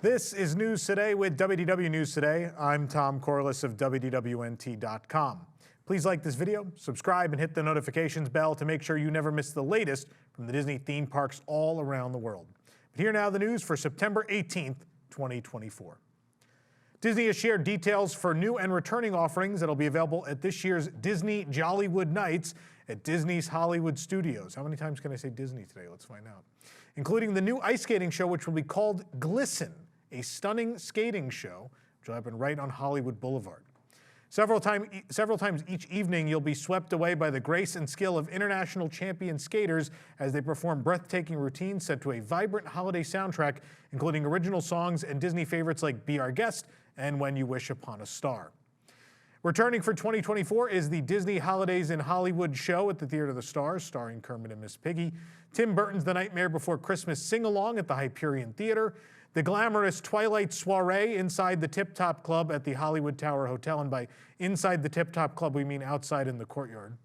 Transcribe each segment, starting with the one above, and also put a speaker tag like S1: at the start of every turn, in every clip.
S1: This is News Today with WDW News Today. I'm Tom Corliss of WDWNT.com. Please like this video, subscribe, and hit the notifications bell to make sure you never miss the latest from the Disney theme parks all around the world. But here now the news for September 18th, 2024. Disney has shared details for new and returning offerings that will be available at this year's Disney Jollywood Nights at Disney's Hollywood Studios. How many times can I say Disney today? Let's find out. Including the new ice skating show, which will be called Glisten, a stunning skating show, which will happen right on Hollywood Boulevard. Several times each evening, you'll be swept away by the grace and skill of international champion skaters as they perform breathtaking routines set to a vibrant holiday soundtrack, including original songs and Disney favorites like Be Our Guest and When You Wish Upon a Star. Returning for 2024 is the Disney Holidays in Hollywood show at the Theater of the Stars, starring Kermit and Miss Piggy, Tim Burton's The Nightmare Before Christmas sing-along at the Hyperion Theater, the glamorous Twilight soiree inside the Tip Top Club at the Hollywood Tower Hotel, and by inside the Tip Top Club we mean outside in the courtyard.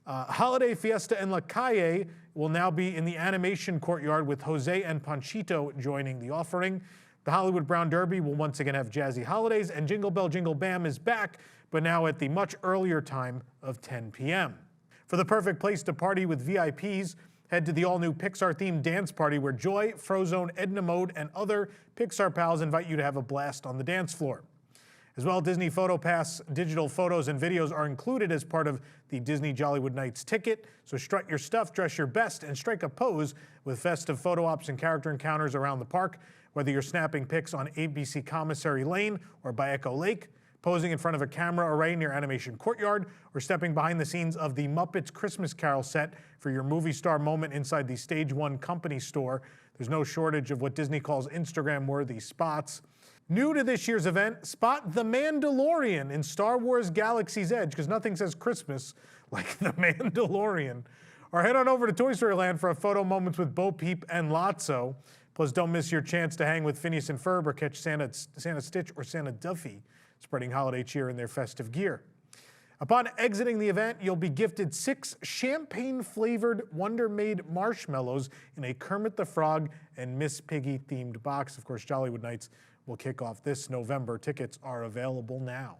S1: Holiday Fiesta en la Calle will now be in the animation courtyard with Jose and Panchito joining the offering. The Hollywood Brown Derby will once again have jazzy holidays, and Jingle Bell Jingle Bam is back, but now at the much earlier time of 10 p.m. For the perfect place to party with VIPs, head to the all-new Pixar-themed dance party where Joy, Frozone, Edna Mode, and other Pixar pals invite you to have a blast on the dance floor. As well, Disney PhotoPass digital photos and videos are included as part of the Disney Jollywood Nights ticket, so strut your stuff, dress your best, and strike a pose with festive photo ops and character encounters around the park, whether you're snapping pics on ABC Commissary Lane or by Echo Lake, posing in front of a camera array near Animation Courtyard, or stepping behind the scenes of the Muppets Christmas Carol set for your movie star moment inside the Stage 1 company store. There's no shortage of what Disney calls Instagram-worthy spots. New to this year's event, spot the Mandalorian in Star Wars Galaxy's Edge, because nothing says Christmas like the Mandalorian. Or head on over to Toy Story Land for a photo moments with Bo Peep and Lotso. Plus, don't miss your chance to hang with Phineas and Ferb or catch Santa Stitch or Santa Duffy, spreading holiday cheer in their festive gear. Upon exiting the event, you'll be gifted 6 champagne-flavored Wonder-Made marshmallows in a Kermit the Frog and Miss Piggy-themed box. Of course, Jollywood Nights will kick off this November. Tickets are available now.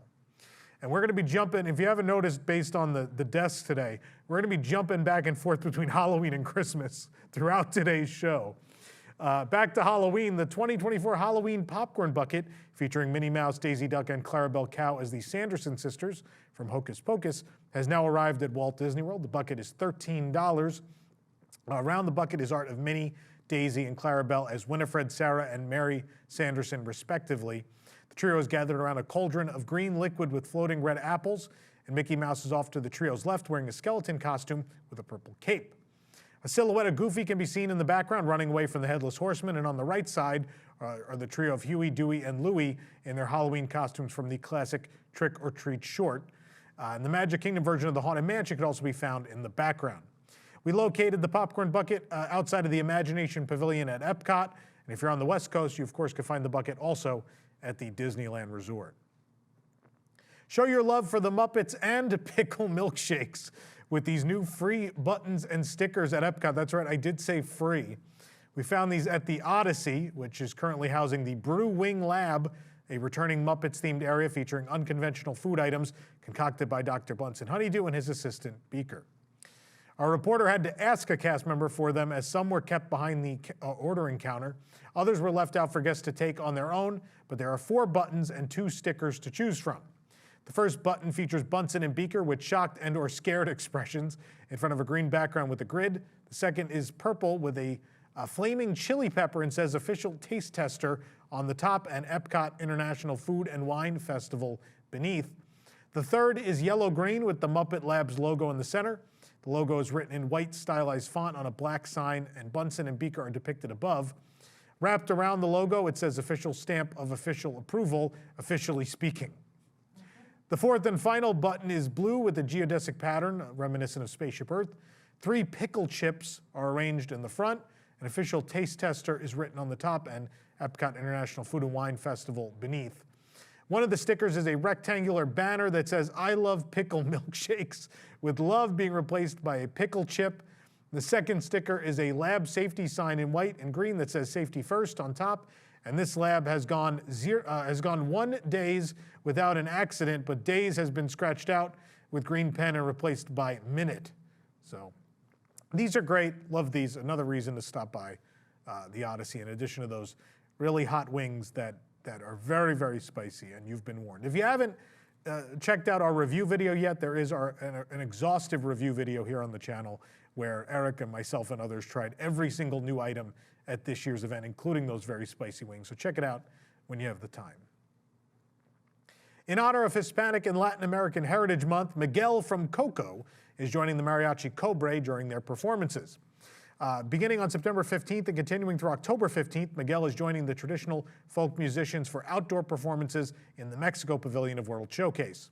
S1: And we're going to be jumping, if you haven't noticed based on the desk today, we're going to be jumping back and forth between Halloween and Christmas throughout today's show. Back to Halloween, the 2024 Halloween Popcorn Bucket, featuring Minnie Mouse, Daisy Duck, and Clarabelle Cow as the Sanderson sisters from Hocus Pocus, has now arrived at Walt Disney World. The bucket is $13. Around the bucket is art of Minnie, Daisy, and Clarabelle as Winifred, Sarah, and Mary Sanderson, respectively. The trio is gathered around a cauldron of green liquid with floating red apples, and Mickey Mouse is off to the trio's left wearing a skeleton costume with a purple cape. A silhouette of Goofy can be seen in the background running away from the Headless Horseman, and on the right side are the trio of Huey, Dewey, and Louie in their Halloween costumes from the classic Trick or Treat short. And the Magic Kingdom version of the Haunted Mansion could also be found in the background. We located the popcorn bucket outside of the Imagination Pavilion at EPCOT, and if you're on the West Coast, you of course could find the bucket also at the Disneyland Resort. Show your love for the Muppets and pickle milkshakes with these new free buttons and stickers at EPCOT. That's right, I did say free. We found these at the Odyssey, which is currently housing the Brew-Wing Lab, a returning Muppets-themed area featuring unconventional food items concocted by Dr. Bunsen Honeydew and his assistant, Beaker. Our reporter had to ask a cast member for them, as some were kept behind the ordering counter. Others were left out for guests to take on their own, but there are 4 buttons and 2 stickers to choose from. The first button features Bunsen and Beaker with shocked and or scared expressions in front of a green background with a grid. The second is purple with a flaming chili pepper and says official taste tester on the top and Epcot International Food and Wine Festival beneath. The third is yellow-green with the Muppet Labs logo in the center. The logo is written in white stylized font on a black sign, and Bunsen and Beaker are depicted above. Wrapped around the logo, it says official stamp of official approval, officially speaking. The fourth and final button is blue with a geodesic pattern reminiscent of Spaceship Earth. 3 pickle chips are arranged in the front. An official taste tester is written on the top, and Epcot International Food and Wine Festival beneath. One of the stickers is a rectangular banner that says, "I love pickle milkshakes," with love being replaced by a pickle chip. The second sticker is a lab safety sign in white and green that says "Safety First" on top, And this lab has gone 1 day without an accident, but days has been scratched out with green pen and replaced by minute. So these are great. Love these. Another reason to stop by the Odyssey, in addition to those really hot wings that are very, very spicy, and you've been warned. If you haven't checked out our review video yet, there is an exhaustive review video here on the channel where Eric and myself and others tried every single new item at this year's event, including those very spicy wings. So check it out when you have the time. In honor of Hispanic and Latin American Heritage Month, Miguel from Coco is joining the Mariachi Cobre during their performances. Beginning on September 15th and continuing through October 15th, Miguel is joining the traditional folk musicians for outdoor performances in the Mexico Pavilion of World Showcase.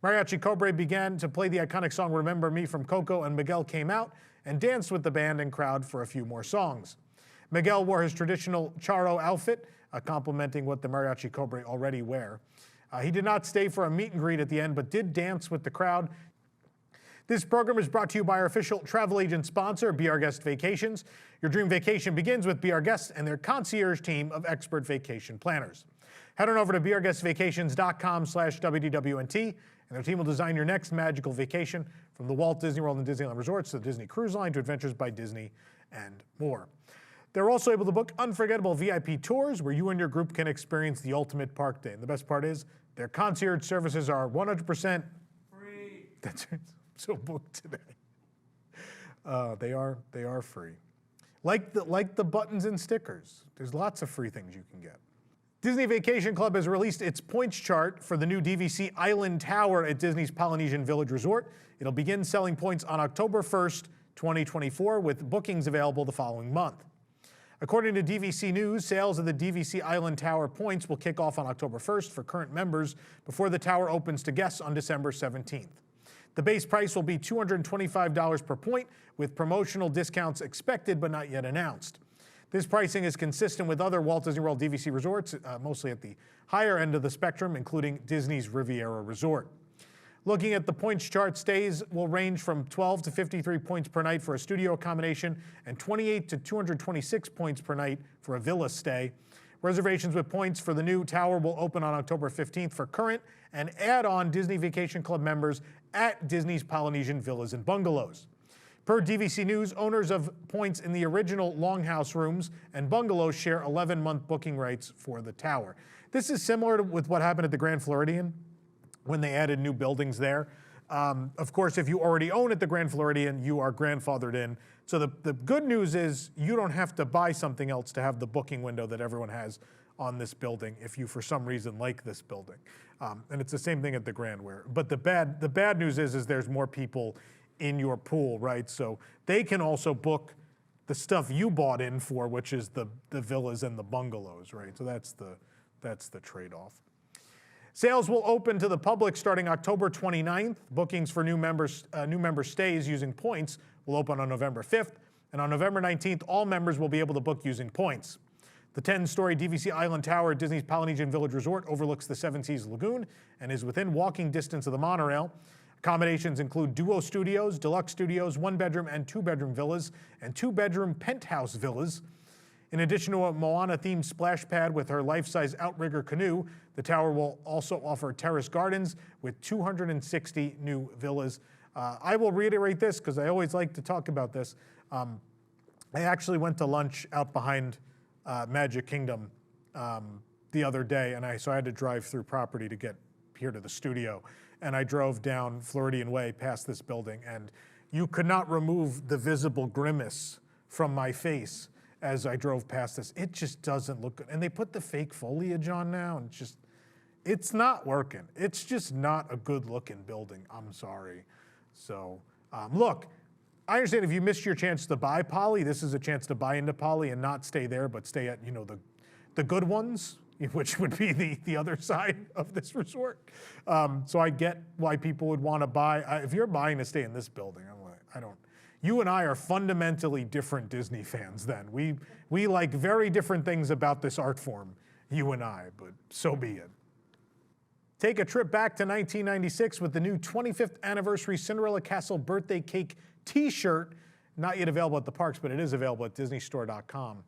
S1: Mariachi Cobre began to play the iconic song Remember Me from Coco, and Miguel came out and danced with the band and crowd for a few more songs. Miguel wore his traditional charro outfit, complementing what the Mariachi Cobre already wear. He did not stay for a meet and greet at the end, but did dance with the crowd. This program is brought to you by our official travel agent sponsor, Be Our Guest Vacations. Your dream vacation begins with Be Our Guest and their concierge team of expert vacation planners. Head on over to beourguestvacations.com/WDWNT, and their team will design your next magical vacation, from the Walt Disney World and Disneyland resorts to the Disney Cruise Line to Adventures by Disney and more. They're also able to book unforgettable VIP tours where you and your group can experience the ultimate park day. And the best part is their concierge services are 100% free. That's right. So booked today. They are free. Like the buttons and stickers. There's lots of free things you can get. Disney Vacation Club has released its points chart for the new DVC Island Tower at Disney's Polynesian Village Resort. It'll begin selling points on October 1st, 2024, with bookings available the following month. According to DVC News, sales of the DVC Island Tower points will kick off on October 1st for current members before the tower opens to guests on December 17th. The base price will be $225 per point, with promotional discounts expected but not yet announced. This pricing is consistent with other Walt Disney World DVC resorts, mostly at the higher end of the spectrum, including Disney's Riviera Resort. Looking at the points chart, stays will range from 12 to 53 points per night for a studio accommodation and 28 to 226 points per night for a villa stay. Reservations with points for the new tower will open on October 15th for current and add-on Disney Vacation Club members at Disney's Polynesian Villas and Bungalows. Per DVC News, owners of points in the original Longhouse rooms and bungalows share 11-month booking rights for the tower. This is similar to with what happened at the Grand Floridian when they added new buildings there. Of course, if you already own at the Grand Floridian, you are grandfathered in. So the good news is you don't have to buy something else to have the booking window that everyone has on this building if you, for some reason, like this building. And it's the same thing at the Grand Wear. But the bad news is there's more people in your pool, right? So they can also book the stuff you bought in for, which is the villas and the bungalows, right? So that's the trade-off. Sales will open to the public starting October 29th. Bookings for new member stays using points will open on November 5th. And on November 19th, all members will be able to book using points. The 10-story DVC Island Tower at Disney's Polynesian Village Resort overlooks the Seven Seas Lagoon and is within walking distance of the monorail. Accommodations include duo studios, deluxe studios, one-bedroom and two-bedroom villas, and two-bedroom penthouse villas. In addition to a Moana-themed splash pad with her life-size outrigger canoe, the tower will also offer terrace gardens with 260 new villas. I will reiterate this because I always like to talk about this. I actually went to lunch out behind Magic Kingdom the other day, and so I had to drive through property to get here to the studio. And I drove down Floridian Way past this building, and you could not remove the visible grimace from my face as I drove past this. It just doesn't look good. And they put the fake foliage on now, and it's not working. It's just not a good looking building, I'm sorry. So look, I understand if you missed your chance to buy Poly, this is a chance to buy into Poly and not stay there, but stay at, the good ones, which would be the other side of this resort. So I get why people would want to buy. If you're buying to stay in this building, you and I are fundamentally different Disney fans then. We like very different things about this art form, you and I, but so be it. Take a trip back to 1996 with the new 25th anniversary Cinderella Castle birthday cake t-shirt. Not yet available at the parks, but it is available at disneystore.com.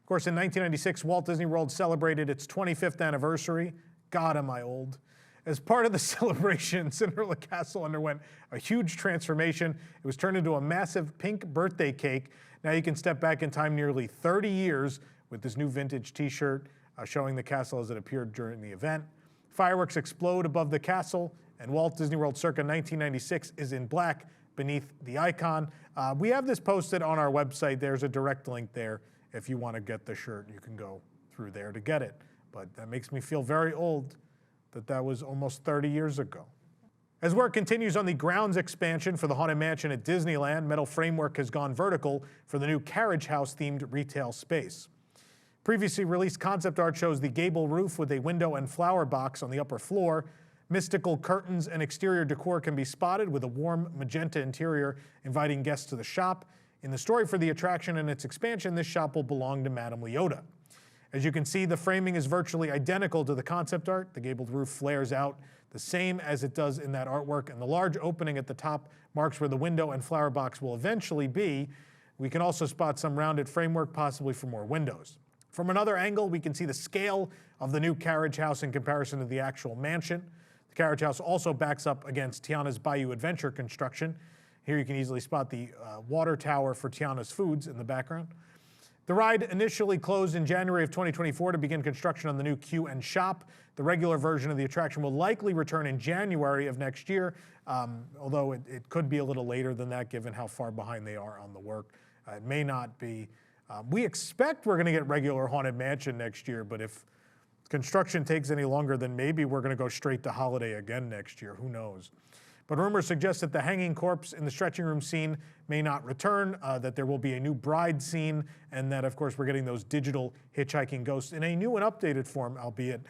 S1: course, in 1996, Walt Disney World celebrated its 25th anniversary. God, am I old. As part of the celebration, Cinderella Castle underwent a huge transformation. It was turned into a massive pink birthday cake. Now you can step back in time nearly 30 years with this new vintage t-shirt showing the castle as it appeared during the event. Fireworks explode above the castle, and Walt Disney World circa 1996 is in black beneath the icon. We have this posted on our website. There's a direct link there. If you want to get the shirt, you can go through there to get it. But that makes me feel very old that was almost 30 years ago. As work continues on the grounds expansion for the Haunted Mansion at Disneyland, metal framework has gone vertical for the new Carriage House-themed retail space. Previously released concept art shows the gable roof with a window and flower box on the upper floor. Mystical curtains and exterior decor can be spotted with a warm magenta interior inviting guests to the shop. In the story for the attraction and its expansion, this shop will belong to Madame Leota. As you can see, the framing is virtually identical to the concept art. The gabled roof flares out the same as it does in that artwork, and the large opening at the top marks where the window and flower box will eventually be. We can also spot some rounded framework, possibly for more windows. From another angle, we can see the scale of the new Carriage House in comparison to the actual mansion. The Carriage House also backs up against Tiana's Bayou Adventure construction. Here you can easily spot the water tower for Tiana's Foods in the background. The ride initially closed in January of 2024 to begin construction on the new queue and shop. The regular version of the attraction will likely return in January of next year, although it could be a little later than that given how far behind they are on the work. It may not be. We expect we're going to get regular Haunted Mansion next year, but if construction takes any longer, then maybe we're going to go straight to Holiday again next year. Who knows? But rumors suggest that the hanging corpse in the stretching room scene may not return, that there will be a new bride scene, and that, of course, we're getting those digital hitchhiking ghosts in a new and updated form, albeit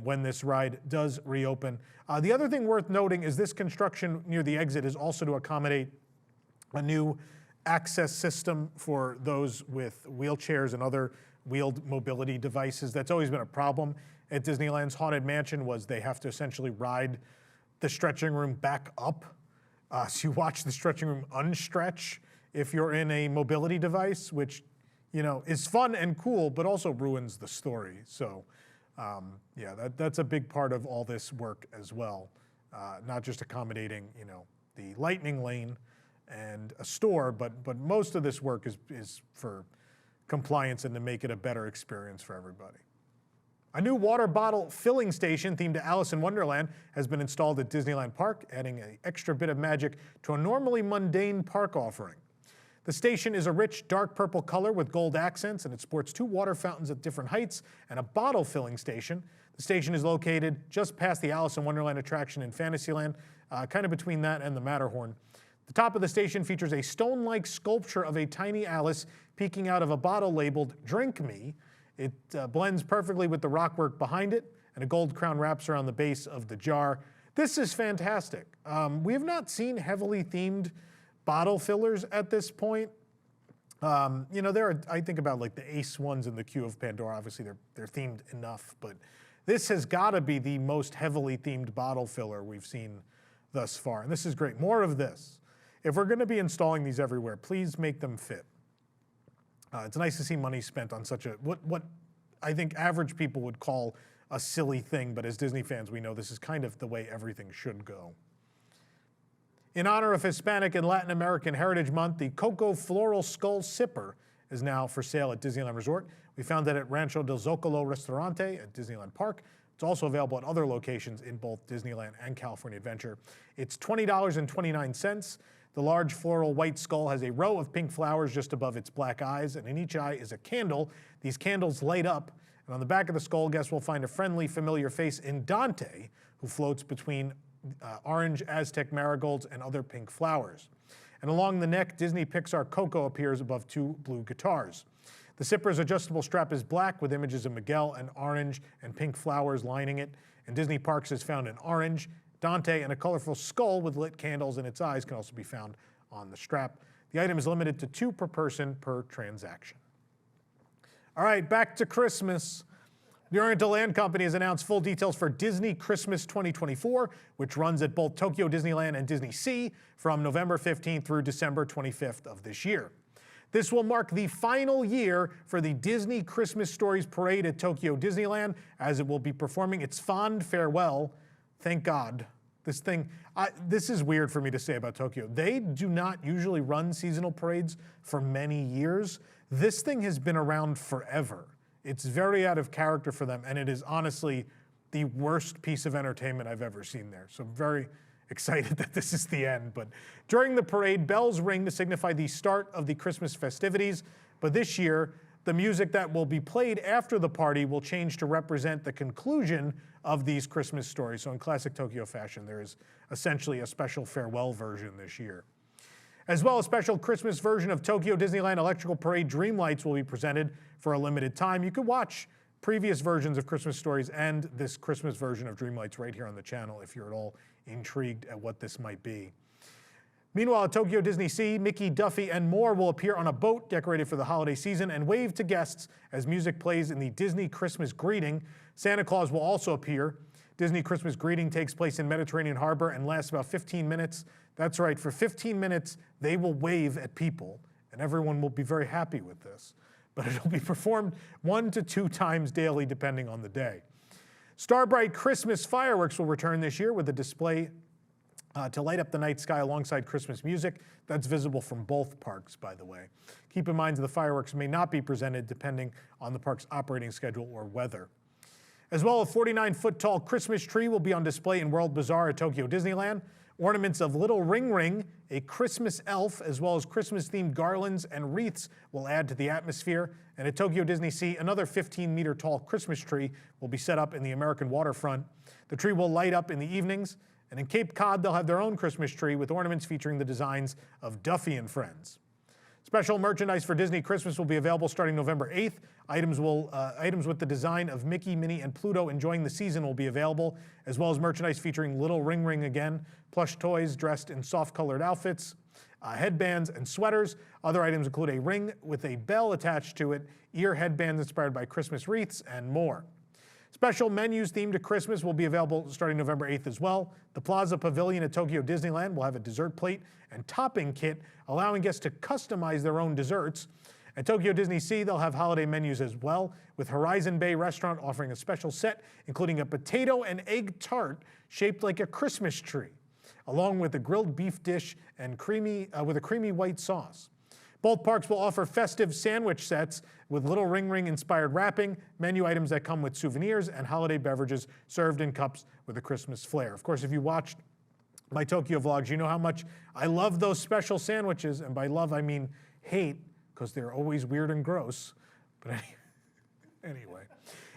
S1: when this ride does reopen. The other thing worth noting is this construction near the exit is also to accommodate a new access system for those with wheelchairs and other wheeled mobility devices. That's always been a problem at Disneyland's Haunted Mansion, was they have to essentially ride the stretching room back up. So you watch the stretching room unstretch if you're in a mobility device, which, you know, is fun and cool, but also ruins the story. So yeah, that's a big part of all this work as well. Not just accommodating, you know, the lightning lane and a store, but most of this work is for compliance and to make it a better experience for everybody. A new water bottle filling station themed to Alice in Wonderland has been installed at Disneyland Park, adding an extra bit of magic to a normally mundane park offering. The station is a rich, dark purple color with gold accents, and it sports 2 water fountains at different heights and a bottle filling station. The station is located just past the Alice in Wonderland attraction in Fantasyland, kind of between that and the Matterhorn. The top of the station features a stone-like sculpture of a tiny Alice peeking out of a bottle labeled "Drink Me." It blends perfectly with the rockwork behind it, and a gold crown wraps around the base of the jar. This is fantastic. We have not seen heavily themed bottle fillers at this point. You know, I think about like the Ace ones in the Queue of Pandora. Obviously, they're themed enough, but this has got to be the most heavily themed bottle filler we've seen thus far, and this is great. More of this. If we're going to be installing these everywhere, please make them fit. It's nice to see money spent on such a, what I think average people would call a silly thing, but as Disney fans, we know this is kind of the way everything should go. In honor of Hispanic and Latin American Heritage Month, the Coco Floral Skull Sipper is now for sale at Disneyland Resort. We found it at Rancho del Zocalo Restaurante at Disneyland Park. It's also available at other locations in both Disneyland and California Adventure. It's $20.29. The large floral white skull has a row of pink flowers just above its black eyes, and in each eye is a candle. These candles light up, and on the back of the skull, guests will find a friendly, familiar face in Dante, who floats between orange Aztec marigolds and other pink flowers. And along the neck, Disney Pixar Coco appears above 2 blue guitars. The Sipper's adjustable strap is black with images of Miguel and orange and pink flowers lining it. And Disney Parks is found in orange. Dante and a colorful skull with lit candles in its eyes can also be found on the strap. The item is limited to 2 per person per transaction. All right, back to Christmas. The Oriental Land Company has announced full details for Disney Christmas 2024, which runs at both Tokyo Disneyland and Disney Sea from November 15th through December 25th of this year. This will mark the final year for the Disney Christmas Stories Parade at Tokyo Disneyland, as it will be performing its fond farewell. Thank God. This is weird for me to say about Tokyo. They do not usually run seasonal parades for many years. This thing has been around forever. It's very out of character for them, and it is honestly the worst piece of entertainment I've ever seen there. So I'm very excited that this is the end. But during the parade, bells ring to signify the start of the Christmas festivities. But this year, the music that will be played after the party will change to represent the conclusion of these Christmas stories. So in classic Tokyo fashion, there is essentially a special farewell version this year. As well, a special Christmas version of Tokyo Disneyland Electrical Parade Dreamlights will be presented for a limited time. You could watch previous versions of Christmas Stories and this Christmas version of Dreamlights right here on the channel if you're at all intrigued at what this might be. Meanwhile, at Tokyo Disney Sea, Mickey, Duffy, and more will appear on a boat decorated for the holiday season and wave to guests as music plays in the Disney Christmas Greeting. Santa Claus will also appear. Disney Christmas Greeting takes place in Mediterranean Harbor and lasts about 15 minutes. That's right, for 15 minutes, they will wave at people, and everyone will be very happy with this. But it'll be performed 1 to 2 times daily, depending on the day. Starbright Christmas fireworks will return this year with a display to light up the night sky alongside Christmas music. That's visible from both parks, by the way. Keep in mind that the fireworks may not be presented depending on the park's operating schedule or weather. As well, a 49-foot-tall Christmas tree will be on display in World Bazaar at Tokyo Disneyland. Ornaments of Little Ring Ring, a Christmas elf, as well as Christmas-themed garlands and wreaths will add to the atmosphere. And at Tokyo Disney Sea, another 15-meter-tall Christmas tree will be set up in the American waterfront. The tree will light up in the evenings. And in Cape Cod, they'll have their own Christmas tree with ornaments featuring the designs of Duffy and Friends. Special merchandise for Disney Christmas will be available starting November 8th. Items with the design of Mickey, Minnie, and Pluto enjoying the season will be available, as well as merchandise featuring Little Ring Ring again, plush toys dressed in soft-colored outfits, headbands, and sweaters. Other items include a ring with a bell attached to it, ear headbands inspired by Christmas wreaths, and more. Special menus themed to Christmas will be available starting November 8th as well. The Plaza Pavilion at Tokyo Disneyland will have a dessert plate and topping kit, allowing guests to customize their own desserts. At Tokyo Disney Sea, they'll have holiday menus as well, with Horizon Bay Restaurant offering a special set, including a potato and egg tart shaped like a Christmas tree, along with a grilled beef dish and with a creamy white sauce. Both parks will offer festive sandwich sets with Little Ring Ring inspired wrapping, menu items that come with souvenirs, and holiday beverages served in cups with a Christmas flair. Of course, if you watched my Tokyo vlogs, you know how much I love those special sandwiches, and by love I mean hate, because they're always weird and gross. But anyway,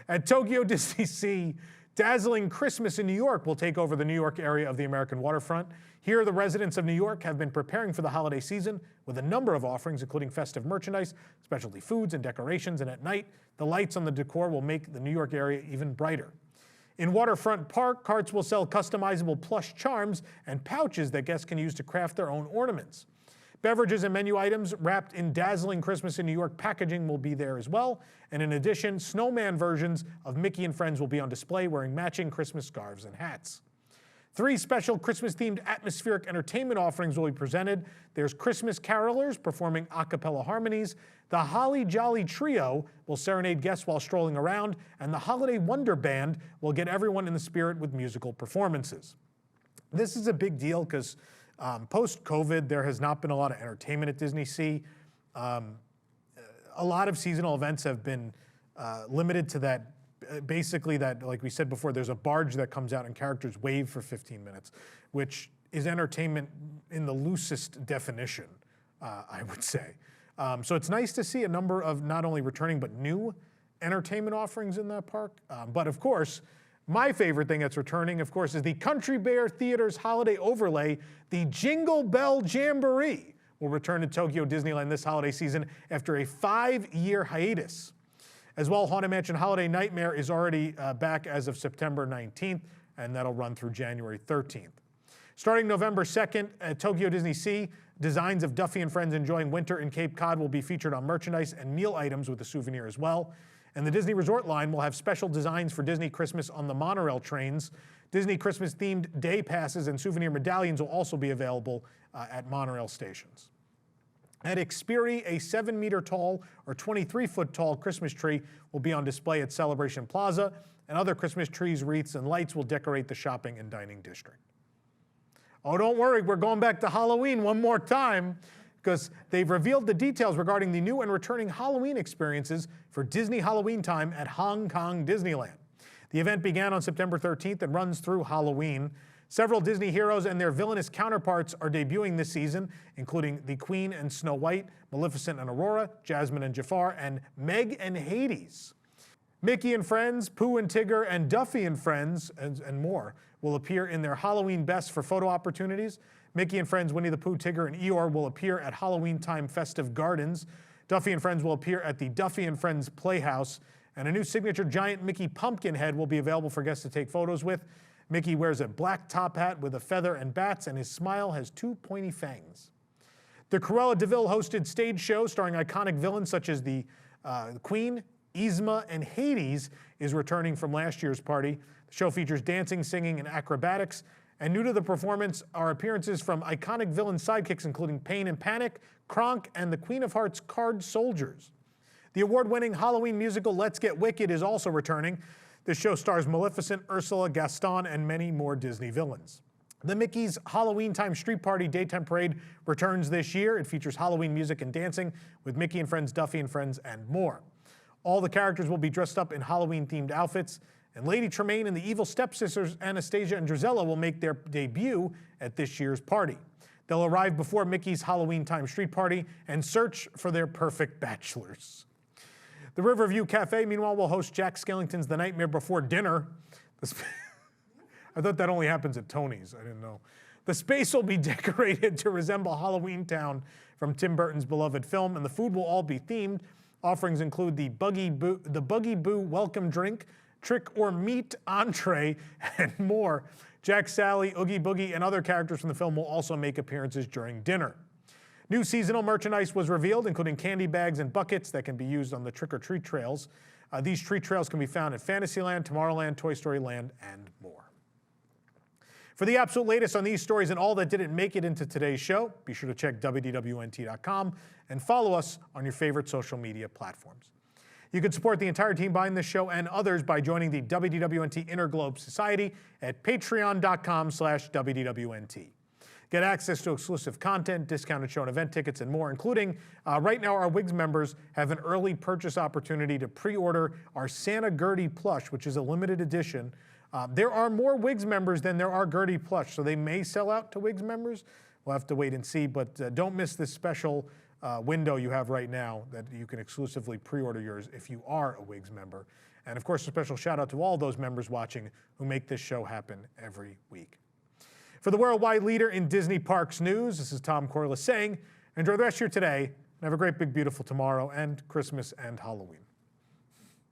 S1: at Tokyo Disney Sea, dazzling Christmas in New York will take over the New York area of the American waterfront. Here, the residents of New York have been preparing for the holiday season with a number of offerings, including festive merchandise, specialty foods, and decorations. And at night, the lights on the decor will make the New York area even brighter. In Waterfront Park, carts will sell customizable plush charms and pouches that guests can use to craft their own ornaments. Beverages and menu items wrapped in dazzling Christmas in New York packaging will be there as well. And in addition, snowman versions of Mickey and Friends will be on display wearing matching Christmas scarves and hats. 3 special Christmas-themed atmospheric entertainment offerings will be presented. There's Christmas carolers performing a cappella harmonies. The Holly Jolly Trio will serenade guests while strolling around. And the Holiday Wonder Band will get everyone in the spirit with musical performances. This is a big deal because post-COVID, there has not been a lot of entertainment at Disney Sea. A lot of seasonal events have been limited to that. Basically, that, like we said before, there's a barge that comes out and characters wave for 15 minutes, which is entertainment in the loosest definition, I would say. So it's nice to see a number of not only returning but new entertainment offerings in that park. But of course, my favorite thing that's returning, of course, is the Country Bear Theater's holiday overlay, the Jingle Bell Jamboree, will return to Tokyo Disneyland this holiday season after a 5-year hiatus. As well, Haunted Mansion Holiday Nightmare is already back as of September 19th, and that'll run through January 13th. Starting November 2nd at Tokyo Disney Sea, designs of Duffy and Friends enjoying winter in Cape Cod will be featured on merchandise and meal items with a souvenir as well. And the Disney Resort line will have special designs for Disney Christmas on the monorail trains. Disney Christmas-themed day passes and souvenir medallions will also be available at monorail stations. At Xperi, a 7-meter tall or 23-foot tall Christmas tree will be on display at Celebration Plaza, and other Christmas trees, wreaths, and lights will decorate the shopping and dining district. Oh, don't worry, we're going back to Halloween one more time, because they've revealed the details regarding the new and returning Halloween experiences for Disney Halloween Time at Hong Kong Disneyland. The event began on September 13th and runs through Halloween. Several Disney heroes and their villainous counterparts are debuting this season, including the Queen and Snow White, Maleficent and Aurora, Jasmine and Jafar, and Meg and Hades. Mickey and Friends, Pooh and Tigger, and Duffy and Friends, and more, will appear in their Halloween best for photo opportunities. Mickey and Friends, Winnie the Pooh, Tigger, and Eeyore will appear at Halloween Time Festive Gardens. Duffy and Friends will appear at the Duffy and Friends Playhouse, and a new signature giant Mickey pumpkin head will be available for guests to take photos with. Mickey wears a black top hat with a feather and bats, and his smile has 2 pointy fangs. The Cruella de Vil hosted stage show starring iconic villains such as the Queen, Yzma, and Hades is returning from last year's party. The show features dancing, singing, and acrobatics. And new to the performance are appearances from iconic villain sidekicks including Pain and Panic, Kronk, and the Queen of Hearts card soldiers. The award-winning Halloween musical Let's Get Wicked is also returning. This show stars Maleficent, Ursula, Gaston, and many more Disney villains. The Mickey's Halloween Time Street Party Daytime Parade returns this year. It features Halloween music and dancing with Mickey and Friends, Duffy and Friends, and more. All the characters will be dressed up in Halloween-themed outfits, and Lady Tremaine and the evil stepsisters Anastasia and Drizella will make their debut at this year's party. They'll arrive before Mickey's Halloween Time Street Party and search for their perfect bachelors. The Riverview Cafe, meanwhile, will host Jack Skellington's The Nightmare Before Dinner. I thought that only happens at Tony's. I didn't know. The space will be decorated to resemble Halloween Town from Tim Burton's beloved film, and the food will all be themed. Offerings include the Buggy Boo welcome drink, trick or meat entree, and more. Jack, Sally, Oogie Boogie, and other characters from the film will also make appearances during dinner. New seasonal merchandise was revealed, including candy bags and buckets that can be used on the trick-or-treat trails. These treat trails can be found at Fantasyland, Tomorrowland, Toy Story Land, and more. For the absolute latest on these stories and all that didn't make it into today's show, be sure to check WDWNT.com and follow us on your favorite social media platforms. You can support the entire team behind this show and others by joining the WDWNT Inner Globe Society at patreon.com/WDWNT. Get access to exclusive content, discounted show and event tickets, and more, including right now our WIGS members have an early purchase opportunity to pre-order our Santa Gertie plush, which is a limited edition. There are more WIGS members than there are Gertie plush, so they may sell out to WIGS members. We'll have to wait and see, but don't miss this special window you have right now that you can exclusively pre-order yours if you are a WIGS member. And of course, a special shout out to all those members watching who make this show happen every week. For the worldwide leader in Disney Parks news, this is Tom Corliss saying, enjoy the rest of your today, and have a great, big, beautiful tomorrow and Christmas and Halloween.